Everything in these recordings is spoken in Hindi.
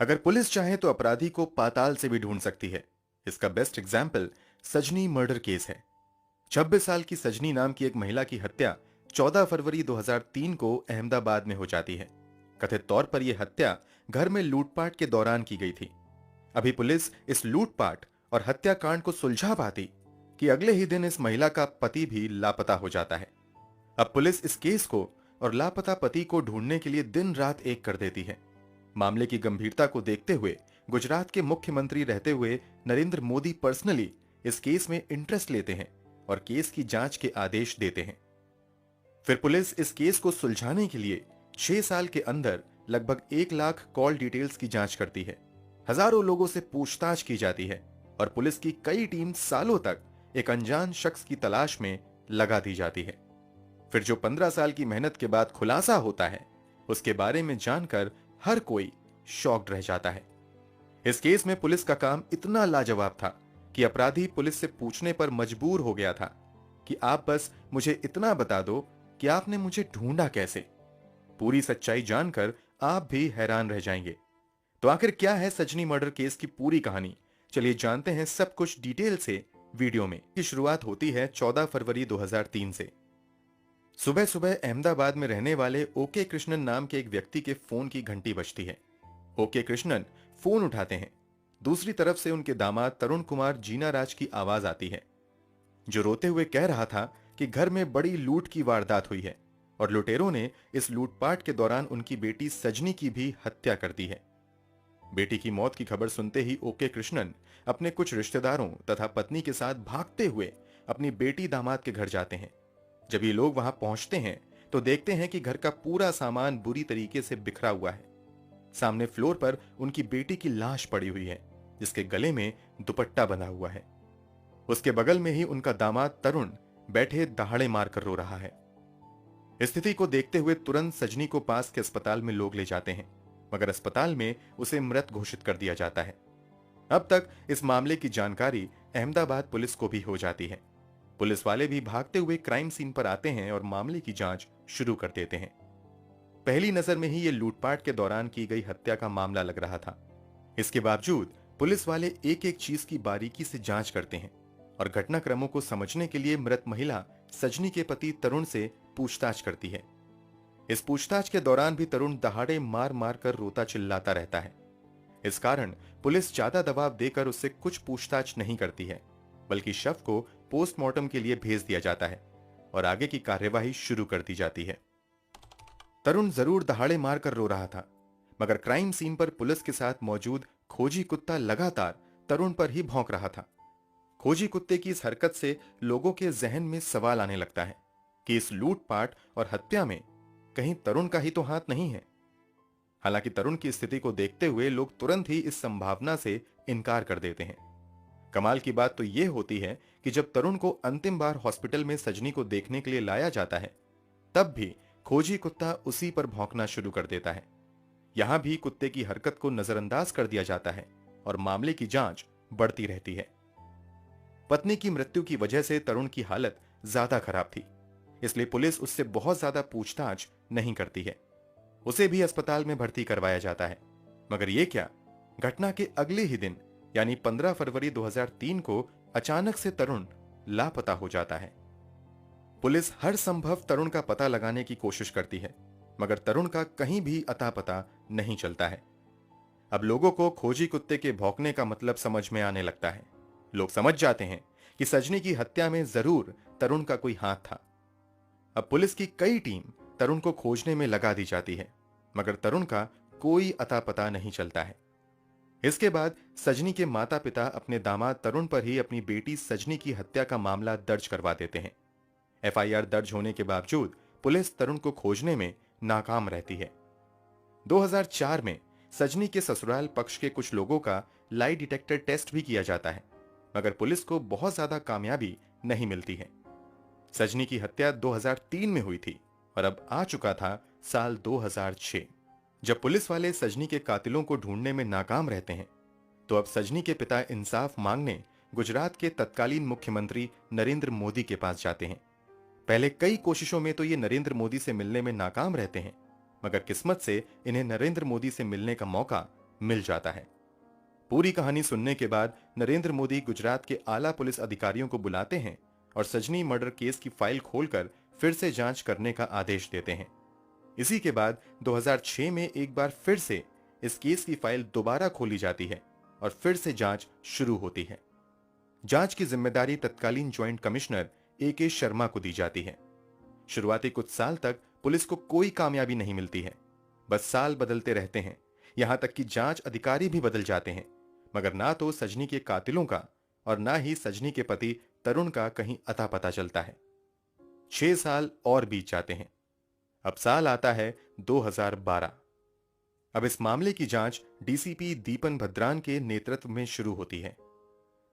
अगर पुलिस चाहे तो अपराधी को पाताल से भी ढूंढ सकती है। इसका बेस्ट एग्जाम्पल सजनी मर्डर केस है। 26 साल की सजनी नाम की एक महिला की हत्या 14 फरवरी 2003 को अहमदाबाद में हो जाती है। कथित तौर पर यह हत्या घर में लूटपाट के दौरान की गई थी। अभी पुलिस इस लूटपाट और हत्याकांड को सुलझा पाती कि अगले ही दिन इस महिला का पति भी लापता हो जाता है। अब पुलिस इस केस को और लापता पति को ढूंढने के लिए दिन रात एक कर देती है। मामले की गंभीरता को देखते हुए गुजरात के मुख्यमंत्री रहते हुए नरेंद्र मोदी पर्सनली इस केस में इंटरेस्ट लेते हैं और केस की जांच के आदेश देते हैं। फिर पुलिस इस केस को सुलझाने के लिए 6 साल के अंदर लगभग 1 लाख कॉल डिटेल्स की जांच करती है। हजारों लोगों से पूछताछ की जाती है और पुलिस की कई टीम सालों तक एक अनजान शख्स की तलाश में लगा दी जाती है। फिर जो 15 साल की मेहनत के बाद खुलासा होता है, उसके बारे में जानकर हर कोई शॉक्ड रह जाता है। इस केस में पुलिस का काम इतना लाजवाब था कि अपराधी पुलिस से पूछने पर मजबूर हो गया था कि आप बस मुझे इतना बता दो कि आपने मुझे ढूंढा कैसे। पूरी सच्चाई जानकर आप भी हैरान रह जाएंगे। तो आखिर क्या है सजनी मर्डर केस की पूरी कहानी? चलिए जानते हैं सब कुछ डिटेल से वीडियो में। की शुरुआत होती है 14 फरवरी 2003 से। सुबह सुबह अहमदाबाद में रहने वाले ओके कृष्णन नाम के एक व्यक्ति के फोन की घंटी बजती है। ओके कृष्णन फोन उठाते हैं। दूसरी तरफ से उनके दामाद तरुण कुमार जीना राज की आवाज आती है, जो रोते हुए कह रहा था कि घर में बड़ी लूट की वारदात हुई है और लुटेरों ने इस लूटपाट के दौरान उनकी बेटी सजनी की भी हत्या कर दी है। बेटी की मौत की खबर सुनते ही ओके कृष्णन अपने कुछ रिश्तेदारों तथा पत्नी के साथ भागते हुए अपनी बेटी दामाद के घर जाते हैं। जब ये लोग वहां पहुंचते हैं तो देखते हैं कि घर का पूरा सामान बुरी तरीके से बिखरा हुआ है। सामने फ्लोर पर उनकी बेटी की लाश पड़ी हुई है, जिसके गले में दुपट्टा बंधा हुआ है। उसके बगल में ही उनका दामाद तरुण बैठे दहाड़े मारकर रो रहा है। स्थिति को देखते हुए तुरंत सजनी को पास के अस्पताल में लोग ले जाते हैं, मगर अस्पताल में उसे मृत घोषित कर दिया जाता है। अब तक इस मामले की जानकारी अहमदाबाद पुलिस को भी हो जाती है। पुलिस वाले भी भागते हुए क्राइम सीन पर आते हैं और मामले की जांच शुरू कर देते हैं। पहली नजर में ही ये लूटपाट के दौरान की गई हत्या का मामला लग रहा था। इसके बावजूद पुलिस वाले एक एक चीज की बारीकी से जांच करते हैं और घटनाक्रमों को समझने के लिए मृत महिला सजनी के पति तरुण से पूछताछ करती है। इस पूछताछ के दौरान भी तरुण दहाड़े मार मार कर रोता चिल्लाता रहता है। इस कारण पुलिस ज्यादा दबाव देकर उससे कुछ पूछताछ नहीं करती है, बल्कि शव को पोस्टमार्टम के लिए भेज दिया जाता है और आगे की कार्यवाही शुरू कर दी जाती है। तरुण जरूर दहाड़े मारकर रो रहा था, मगर क्राइम सीन पर पुलिस के साथ मौजूद खोजी कुत्ता लगातार तरुण पर ही भौंक रहा था। खोजी कुत्ते की इस हरकत से लोगों के जहन में सवाल आने लगता है कि इस लूटपाट और हत्या में कहीं तरुण का ही तो हाथ नहीं है। हालांकि तरुण की स्थिति को देखते हुए लोग तुरंत ही इस संभावना से इनकार कर देते हैं। कमाल की बात तो यह होती है कि जब तरुण को अंतिम बार हॉस्पिटल में सजनी को देखने के लिए लाया जाता है, तब भी खोजी कुत्ता उसी पर भौंकना शुरू कर देता है। यहां भी कुत्ते की हरकत को नजरअंदाज कर दिया जाता है और मामले की जांच बढ़ती रहती है। पत्नी की मृत्यु की वजह से तरुण की हालत ज्यादा खराब थी, इसलिए पुलिस उससे बहुत ज्यादा पूछताछ नहीं करती है। उसे भी अस्पताल में भर्ती करवाया जाता है। मगर यह क्या, घटना के अगले ही दिन यानी 15 फरवरी 2003 को अचानक से तरुण लापता हो जाता है। पुलिस हर संभव तरुण का पता लगाने की कोशिश करती है, मगर तरुण का कहीं भी अता पता नहीं चलता है। अब लोगों को खोजी कुत्ते के भौंकने का मतलब समझ में आने लगता है। लोग समझ जाते हैं कि सजनी की हत्या में जरूर तरुण का कोई हाथ था। अब पुलिस की कई टीम तरुण को खोजने में लगा दी जाती है, मगर तरुण का कोई अता पता नहीं चलता है। इसके बाद सजनी के माता पिता अपने दामाद तरुण पर ही अपनी बेटी सजनी की हत्या का मामला दर्ज करवा देते हैं। एफआईआर दर्ज होने के बावजूद पुलिस तरुण को खोजने में नाकाम रहती है। 2004 में सजनी के ससुराल पक्ष के कुछ लोगों का लाई डिटेक्टर टेस्ट भी किया जाता है, मगर पुलिस को बहुत ज्यादा कामयाबी नहीं मिलती है। सजनी की हत्या 2003 में हुई थी और अब आ चुका था साल 2006। जब पुलिस वाले सजनी के कातिलों को ढूंढने में नाकाम रहते हैं, तो अब सजनी के पिता इंसाफ मांगने गुजरात के तत्कालीन मुख्यमंत्री नरेंद्र मोदी के पास जाते हैं। पहले कई कोशिशों में तो ये नरेंद्र मोदी से मिलने में नाकाम रहते हैं, मगर किस्मत से इन्हें नरेंद्र मोदी से मिलने का मौका मिल जाता है। पूरी कहानी सुनने के बाद नरेंद्र मोदी गुजरात के आला पुलिस अधिकारियों को बुलाते हैं और सजनी मर्डर केस की फाइल खोलकर फिर से जांच करने का आदेश देते हैं। इसी के बाद 2006 में एक बार फिर से इस केस की फाइल दोबारा खोली जाती है और फिर से जांच शुरू होती है। जांच की जिम्मेदारी तत्कालीन ज्वाइंट कमिश्नर AK शर्मा को दी जाती है। शुरुआती कुछ साल तक पुलिस को कोई कामयाबी नहीं मिलती है। बस साल बदलते रहते हैं, यहां तक कि जांच अधिकारी भी बदल जाते हैं, मगर ना तो सजनी के कातिलों का और ना ही सजनी के पति तरुण का कहीं अता पता चलता है। 6 साल और बीत जाते हैं। अब साल आता है 2012। अब इस मामले की जांच DCP दीपन भद्रान के नेतृत्व में शुरू होती है।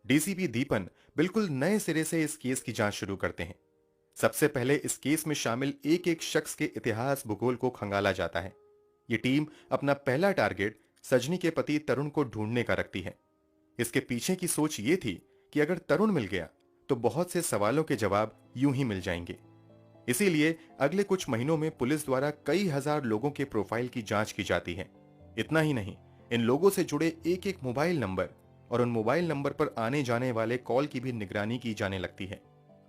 DCP दीपन बिल्कुल नए सिरे से इस केस की जांच शुरू करते हैं। सबसे पहले इस केस में शामिल एक एक शख्स के इतिहास भूगोल को खंगाला जाता है। ये टीम अपना पहला टारगेट सजनी के पति तरुण को ढूंढने का रखती है। इसके पीछे की सोच ये थी कि अगर तरुण मिल गया तो बहुत से सवालों के जवाब यूं ही मिल जाएंगे। इसीलिए अगले कुछ महीनों में पुलिस द्वारा कई हजार लोगों के प्रोफाइल की जांच की जाती है। इतना ही नहीं, इन लोगों से जुड़े एक एक मोबाइल नंबर और उन मोबाइल नंबर पर आने जाने वाले कॉल की भी निगरानी की जाने लगती है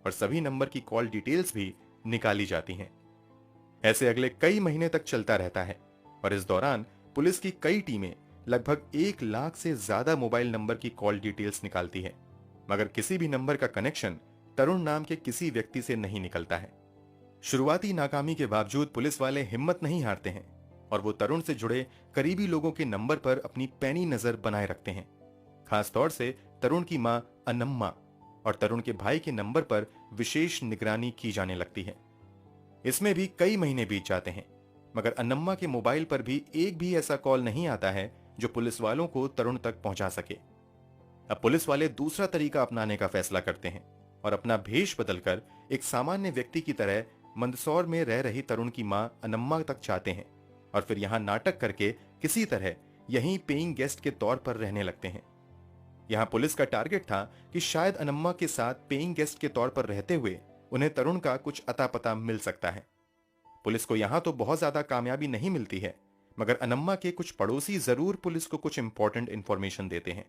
और सभी नंबर की कॉल डिटेल्स भी निकाली जाती हैं। ऐसे अगले कई महीने तक चलता रहता है और इस दौरान पुलिस की कई टीमें लगभग 1 लाख से ज्यादा मोबाइल नंबर की कॉल डिटेल्स निकालती है, मगर किसी भी नंबर का कनेक्शन तरुण नाम के किसी व्यक्ति से नहीं निकलता है। शुरुआती नाकामी के बावजूद पुलिस वाले हिम्मत नहीं हारते हैं और वो तरुण से जुड़े करीबी लोगों के नंबर पर अपनी पैनी नजर बनाए रखते हैं। खासतौर से तरुण की मां अनम्मा और तरुण के भाई के नंबर पर विशेष निगरानी की जाने लगती है। इसमें भी कई महीने बीत जाते हैं, मगर अनम्मा के मोबाइल पर भी एक भी ऐसा कॉल नहीं आता है जो पुलिस वालों को तरुण तक पहुंचा सके। अब पुलिस वाले दूसरा तरीका अपनाने का फैसला करते हैं और अपना भेष बदलकर एक सामान्य व्यक्ति की तरह मंदसौर में रह रही तरुण की मां अनम्मा तक जाते हैं और फिर यहां नाटक करके किसी तरह यहीं पेइंग गेस्ट के तौर पर रहने लगते हैं। यहां पुलिस का टारगेट था कि शायद अनम्मा के साथ पेइंग गेस्ट के तौर पर रहते हुए उन्हें तरुण का कुछ अता पता मिल सकता है। पुलिस को यहां तो बहुत ज्यादा कामयाबी नहीं मिलती है, मगर अनम्मा के कुछ पड़ोसी जरूर पुलिस को कुछ इंपॉर्टेंट इंफॉर्मेशन देते हैं।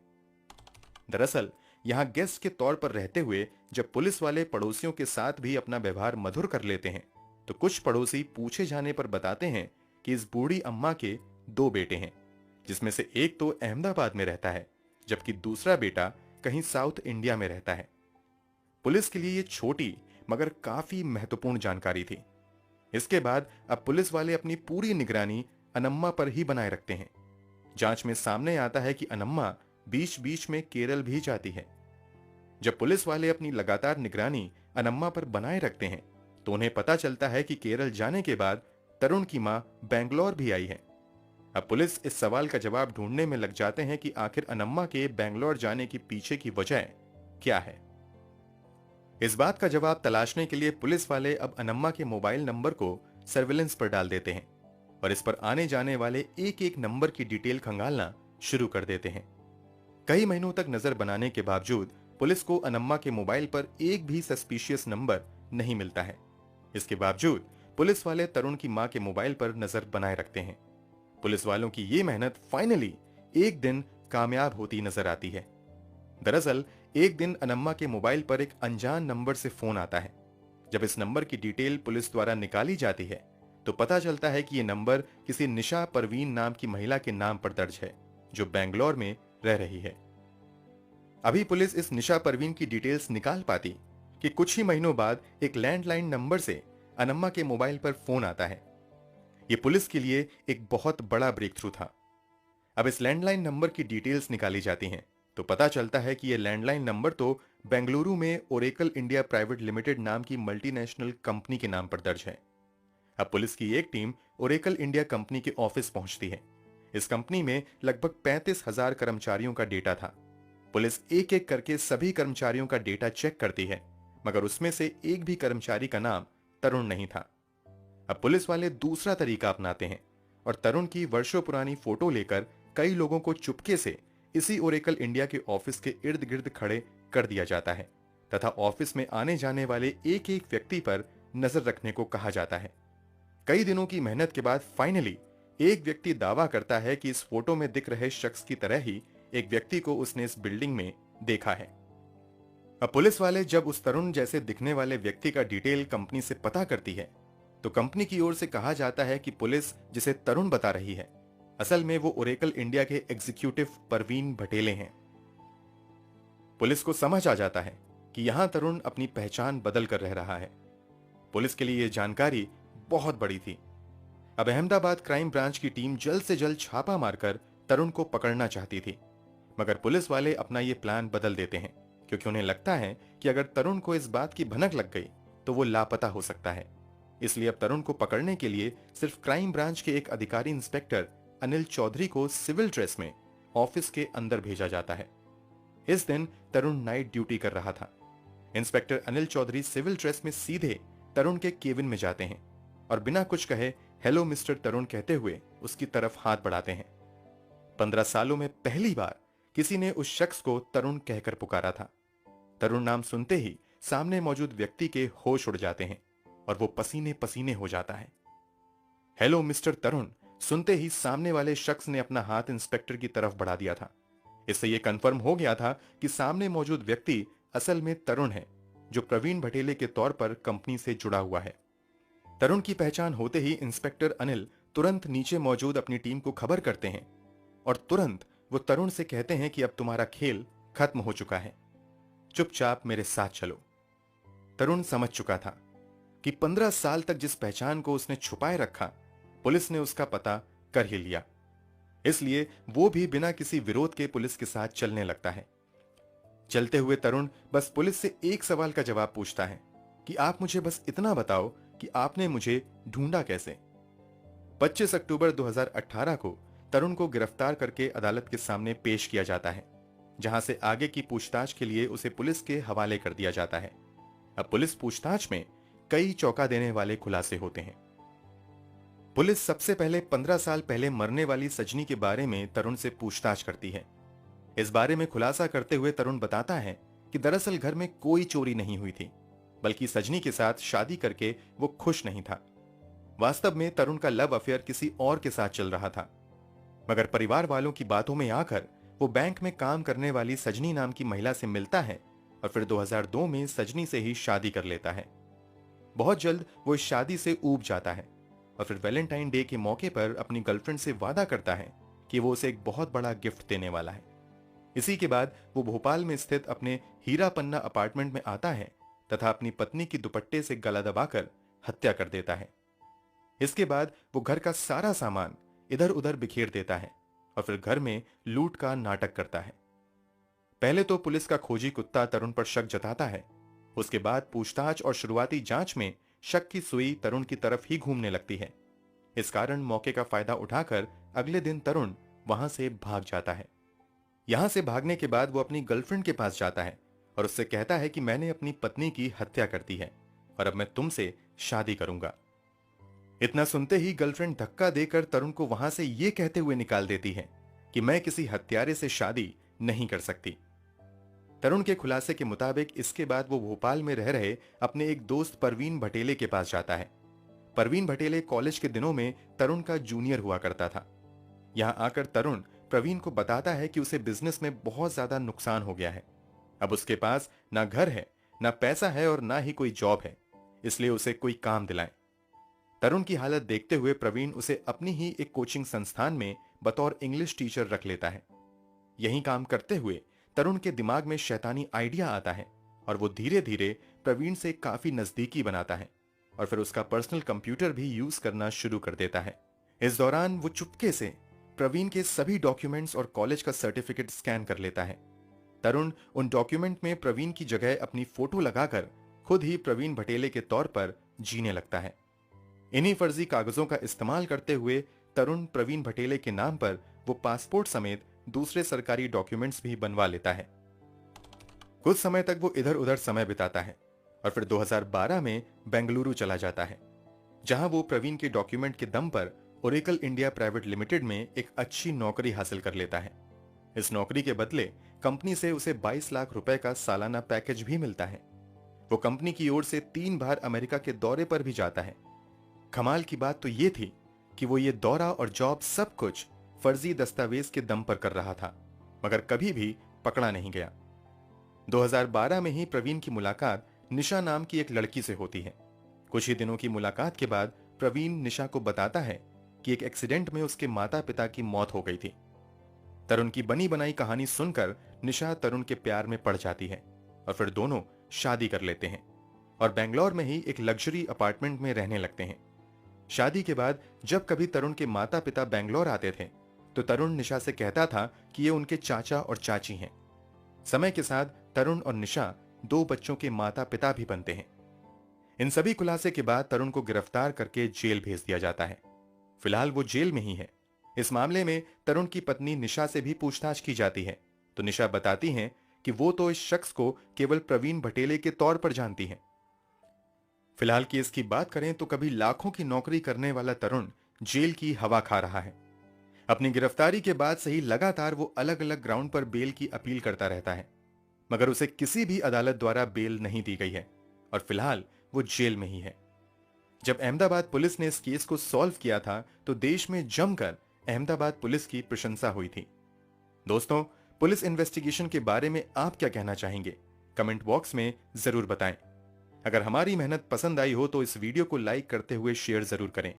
दरअसल यहां गेस्ट के तौर पर रहते हुए जब पुलिस वाले पड़ोसियों के साथ भी अपना व्यवहार मधुर कर लेते हैं, तो कुछ पड़ोसी पूछे जाने पर बताते हैं कि इस बूढ़ी अम्मा के 2 बेटे हैं, जिसमें से एक तो अहमदाबाद में रहता है जबकि दूसरा बेटा कहीं साउथ इंडिया में रहता है। पुलिस के लिए ये छोटी मगर काफी महत्वपूर्ण जानकारी थी। इसके बाद अब पुलिस वाले अपनी पूरी निगरानी अनम्मा पर ही बनाए रखते हैं। जांच में सामने आता है कि अनम्मा बीच बीच में केरल भी जाती है। जब पुलिस वाले अपनी लगातार निगरानी अनम्मा पर बनाए रखते हैं तो उन्हें पता चलता है कि केरल जाने के बाद तरुण की मां बेंगलोर भी आई है। अब पुलिस इस सवाल का जवाब ढूंढने में लग जाते हैं कि आखिर अनम्मा के बेंगलोर जाने के पीछे की वजह क्या है। इस बात का जवाब तलाशने के लिए पुलिस वाले अब अनम्मा के मोबाइल नंबर को सर्विलेंस पर डाल देते हैं और इस पर आने जाने वाले एक एक नंबर की डिटेल खंगालना शुरू कर देते हैं। कई महीनों तक नजर बनाने के बावजूद पुलिस को अनम्मा के मोबाइल पर एक भी सस्पिशियस नंबर नहीं मिलता है। इसके बावजूद पुलिस वाले तरुण की मां के मोबाइल पर नजर बनाए रखते हैं। पुलिस वालों की ये मेहनत फाइनली एक दिन कामयाब होती नजर आती है। दरअसल एक दिन अनम्मा के मोबाइल पर एक अनजान नंबर से फोन आता है। जब इस नंबर की डिटेल पुलिस द्वारा निकाली जाती है तो पता चलता है कि यह नंबर किसी निशा परवीन नाम की महिला के नाम पर दर्ज है जो बेंगलोर में रह रही है। अभी पुलिस इस निशा परवीन की डिटेल्स निकाल पाती कि कुछ ही महीनों बाद एक लैंडलाइन नंबर से अनम्मा के मोबाइल पर फोन आता है। यह पुलिस के लिए एक बहुत बड़ा ब्रेक थ्रू था। अब इस लैंडलाइन नंबर की डिटेल्स निकाली जाती हैं तो पता चलता है कि यह लैंडलाइन नंबर तो बेंगलुरु में ओरेकल इंडिया प्राइवेट लिमिटेड नाम की मल्टीनेशनल कंपनी के नाम पर दर्ज है। अब पुलिस की एक टीम ओरेकल इंडिया कंपनी के ऑफिस पहुंचती है। इस कंपनी में लगभग 35,000 कर्मचारियों का डेटा था। पुलिस एक एक करके सभी कर्मचारियों का डेटा चेक करती है, मगर उसमें से एक भी कर्मचारी का नाम तरुण नहीं था। अब पुलिस वाले दूसरा तरीका अपनाते हैं और तरुण की वर्षों पुरानी फोटो लेकर कई लोगों को चुपके से इसी ओरेकल इंडिया के ऑफिस के इर्द गिर्द खड़े कर दिया जाता है तथा ऑफिस में आने जाने वाले एक एक व्यक्ति पर नजर रखने को कहा जाता है। कई दिनों की मेहनत के बाद फाइनली एक व्यक्ति दावा करता है कि इस फोटो में दिख रहे शख्स की तरह ही एक व्यक्ति को उसने इस बिल्डिंग में देखा है। अब पुलिस वाले जब उस तरुण जैसे दिखने वाले व्यक्ति का डिटेल कंपनी से पता करती है, तो कंपनी की ओर से कहा जाता है कि पुलिस जिसे तरुण बता रही है, असल में वो ओरेकल इंडिया के एग्जीक्यूटिव परवीन भटेले हैं। पुलिस को समझ आ जाता है कि यहां तरुण अपनी पहचान बदल कर रह रहा है। पुलिस के लिए यह जानकारी बहुत बड़ी थी। अब अहमदाबाद क्राइम ब्रांच की टीम जल्द से जल्द छापा मारकर तरुण को पकड़ना चाहती थी, मगर पुलिस वाले अपना ये प्लान बदल देते हैं, क्योंकि उन्हें लगता है कि अगर तरुण को इस बात की भनक लग गई तो वो लापता हो सकता है। इसलिए अब तरुण को पकड़ने के लिए सिर्फ क्राइम ब्रांच के एक अधिकारी इंस्पेक्टर अनिल चौधरी को सिविल ड्रेस में ऑफिस के अंदर भेजा जाता है। इस दिन तरुण नाइट ड्यूटी कर रहा था। Inspector Anil Chaudhary civil dress में सीधे तरुण के केबिन में जाते हैं और बिना कुछ कहे हेलो मिस्टर तरुण कहते हुए उसकी तरफ हाथ बढ़ाते हैं। 15 सालों में पहली बार किसी ने उस शख्स को तरुण कहकर पुकारा था। तरुण नाम सुनते ही सामने मौजूद व्यक्ति के होश उड़ जाते हैं और वो पसीने पसीने हो जाता है। हेलो मिस्टर तरुण सुनते ही सामने वाले शख्स ने अपना हाथ इंस्पेक्टर की तरफ बढ़ा दिया था। इससे यह कंफर्म हो गया था कि सामने मौजूद व्यक्ति असल में तरुण है, जो प्रवीण भटेले के तौर पर कंपनी से जुड़ा हुआ है। तरुण की पहचान होते ही इंस्पेक्टर अनिल तुरंत नीचे मौजूद अपनी टीम को खबर करते हैं और तुरंत वो तरुण से कहते हैं कि अब तुम्हारा खेल खत्म हो चुका है, चुपचाप मेरे साथ चलो। तरुण समझ चुका था कि 15 साल तक जिस पहचान को उसने छुपाए रखा, पुलिस ने उसका पता कर ही लिया। इसलिए वो भी बिना किसी विरोध के पुलिस के साथ चलने लगता है। चलते हुए तरुण बस पुलिस से एक सवाल का जवाब पूछता है कि आप मुझे बस इतना बताओ कि आपने मुझे ढूंढा कैसे। 25 अक्टूबर 2018 को तरुण को गिरफ्तार करके अदालत के सामने पेश किया जाता है, जहां से आगे की पूछताछ के लिए उसे पुलिस के हवाले कर दिया जाता है। अब पुलिस पूछताछ में कई चौंका देने वाले खुलासे होते हैं। पुलिस सबसे पहले 15 साल पहले मरने वाली सजनी के बारे में तरुण से पूछताछ करती है। इस बारे में खुलासा करते हुए तरुण बताता है कि दरअसल घर में कोई चोरी नहीं हुई थी, बल्कि सजनी के साथ शादी करके वो खुश नहीं था। वास्तव में तरुण का लव अफेयर किसी और के साथ चल रहा था, मगर परिवार वालों की बातों में आकर वो बैंक में काम करने वाली सजनी नाम की महिला से मिलता है और फिर 2002 में सजनी से ही शादी कर लेता है। बहुत जल्द वो इस शादी से ऊब जाता है और फिर वैलेंटाइन डे के मौके पर अपनी गर्लफ्रेंड से वादा करता है कि वो उसे एक बहुत बड़ा गिफ्ट देने वाला है। इसी के बाद वो भोपाल में स्थित अपने हीरा पन्ना अपार्टमेंट में आता है तथा अपनी पत्नी की दुपट्टे से गला दबाकर हत्या कर देता है। इसके बाद वो घर का सारा सामान इधर उधर बिखेर देता है और फिर घर में लूट का नाटक करता है। पहले तो पुलिस का खोजी कुत्ता तरुण पर शक जताता है। उसके बाद पूछताछ और शुरुआती जांच में शक की सुई तरुण की तरफ ही घूमने लगती है। इस कारण मौके का फायदा उठाकर अगले दिन तरुण वहां से भाग जाता है। यहां से भागने के बाद वो अपनी गर्लफ्रेंड के पास जाता है और उससे कहता है कि मैंने अपनी पत्नी की हत्या कर दी है और अब मैं तुमसे शादी करूंगा। इतना सुनते ही गर्लफ्रेंड धक्का देकर तरुण को वहां से यह कहते हुए निकाल देती है कि मैं किसी हत्यारे से शादी नहीं कर सकती। तरुण के खुलासे के मुताबिक इसके बाद वो भोपाल में रह रहे अपने एक दोस्त परवीन भटेले के पास जाता है। परवीन भटेले कॉलेज के दिनों में तरुण का जूनियर हुआ करता था। यहां आकर तरुण प्रवीण को बताता है कि उसे बिजनेस में बहुत ज्यादा नुकसान हो गया है। अब उसके पास ना घर है, ना पैसा है और ना ही कोई जॉब है, इसलिए उसे कोई काम दिलाएं। तरुण की हालत देखते हुए प्रवीण उसे अपनी ही एक कोचिंग संस्थान में बतौर इंग्लिश टीचर रख लेता है। यही काम करते हुए तरुण के दिमाग में शैतानी आइडिया आता है और वो धीरे धीरे प्रवीण से काफी नजदीकी बनाता है और फिर उसका पर्सनल कंप्यूटर भी यूज करना शुरू कर देता है। इस दौरान वो चुपके से प्रवीण के सभी डॉक्यूमेंट्स और कॉलेज का सर्टिफिकेट स्कैन कर लेता है। तरुण उन डॉक्यूमेंट में प्रवीण की जगह अपनी फोटो लगाकर खुद ही प्रवीण भटेले के तौर पर जीने लगता है। इन्हीं फर्जी कागजों का इस्तेमाल करते हुए तरुण प्रवीण भटेले के नाम पर वो पासपोर्ट समेत दूसरे सरकारी डॉक्यूमेंट्स भी बनवा लेता है। कुछ समय तक वो इधर उधर समय बिताता है और फिर 2012 में बेंगलुरु चला जाता है, जहां वो प्रवीण के डॉक्यूमेंट के दम पर ओरेकल इंडिया प्राइवेट लिमिटेड में एक अच्छी नौकरी हासिल कर लेता है। इस नौकरी के बदले कंपनी से उसे 22 लाख रुपए का सालाना पैकेज भी मिलता है। वो कंपनी की ओर से 3 बार अमेरिका के दौरे पर भी जाता है। कमाल की बात तो ये थी कि वो ये दौरा और जॉब सब कुछ फर्जी दस्तावेज के दम पर कर रहा था, मगर कभी भी पकड़ा नहीं गया। 2012 में ही प्रवीण की मुलाकात निशा नाम की एक लड़की से होती है। कुछ ही दिनों की मुलाकात के बाद प्रवीण निशा को बताता है कि एक एक्सीडेंट में उसके माता पिता की मौत हो गई थी। तरुण की बनी बनाई कहानी सुनकर निशा तरुण के प्यार में पड़ जाती है और फिर दोनों शादी कर लेते हैं और बेंगलोर में ही एक लग्जरी अपार्टमेंट में रहने लगते हैं। शादी के बाद जब कभी तरुण के माता पिता बेंगलोर आते थे तो तरुण निशा से कहता था कि ये उनके चाचा और चाची हैं। समय के साथ तरुण और निशा 2 बच्चों के माता पिता भी बनते हैं। इन सभी खुलासे के बाद तरुण को गिरफ्तार करके जेल भेज दिया जाता है। फिलहाल वो जेल में ही है। इस मामले में तरुण की पत्नी निशा से भी पूछताछ की जाती है तो निशा बताती हैं कि वो तो इस शख्स को केवल प्रवीण भटेले के तौर पर जानती हैं। फिलहाल केस की बात करें तो कभी लाखों की नौकरी करने वाला तरुण जेल की हवा खा रहा है। अपनी गिरफ्तारी के बाद से ही लगातार वो अलग अलग ग्राउंड पर बेल की अपील करता रहता है, मगर उसे किसी भी अदालत द्वारा बेल नहीं दी गई है और फिलहाल वो जेल में ही है। जब अहमदाबाद पुलिस ने इस केस को सॉल्व किया था तो देश में जमकर अहमदाबाद पुलिस की प्रशंसा हुई थी। दोस्तों, पुलिस इन्वेस्टिगेशन के बारे में आप क्या कहना चाहेंगे? कमेंट बॉक्स में जरूर बताएं। अगर हमारी मेहनत पसंद आई हो तो इस वीडियो को लाइक करते हुए शेयर जरूर करें।